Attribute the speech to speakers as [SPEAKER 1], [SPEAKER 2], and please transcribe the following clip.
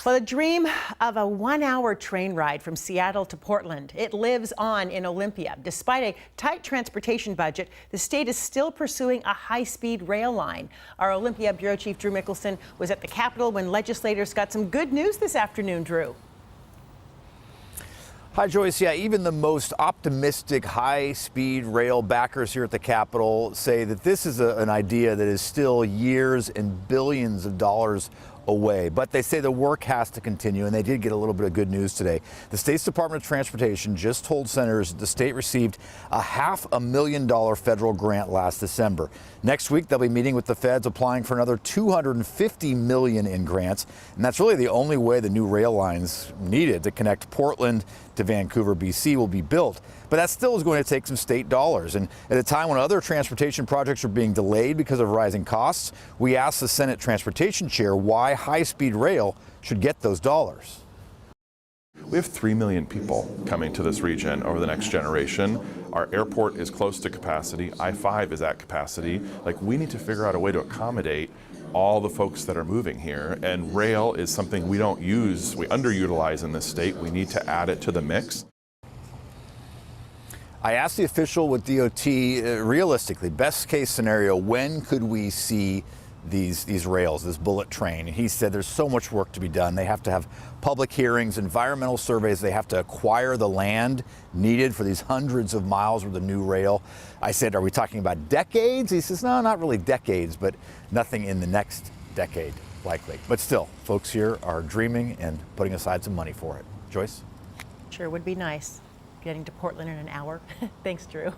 [SPEAKER 1] Well, the dream of a one-hour train ride from Seattle to Portland, it lives on in Olympia. Despite a tight transportation budget, the state is still pursuing a high-speed rail line. Our Olympia Bureau Chief Drew Mickelson was at the Capitol when legislators got some good news this afternoon, Drew.
[SPEAKER 2] Hi, Joyce. Yeah, even the most optimistic high-speed rail backers here at the Capitol say that this is an idea that is still years and billions of dollars away. But they say the work has to continue, and they did get a little bit of good news today. The state's Department of Transportation just told senators that the state received a $500,000 federal grant last December. Next week, they'll be meeting with the feds, applying for another $250 million in grants. And that's really the only way the new rail lines needed to connect Portland to Vancouver, BC will be built. But that still is going to take some state dollars. And at a time when other transportation projects are being delayed because of rising costs, we asked the Senate Transportation Chair why high-speed rail should get those dollars.
[SPEAKER 3] We have 3 million people coming to this region over the next generation. Our airport is close to capacity. I-5 is at capacity. We need to figure out a way to accommodate all the folks that are moving here. And rail is something we don't use, we underutilize in this state. We need to add it to the mix.
[SPEAKER 2] I asked the official with DOT, realistically, best case scenario, when could we see these rails, this bullet train? And he said there's so much work to be done. They have to have public hearings, environmental surveys. They have to acquire the land needed for these hundreds of miles with the new rail. I said, are we talking about decades? He says, no, not really decades, but nothing in the next decade, likely. But still, folks here are dreaming and putting aside some money for it. Joyce?
[SPEAKER 1] Sure would be nice getting to Portland in an hour. Thanks, Drew.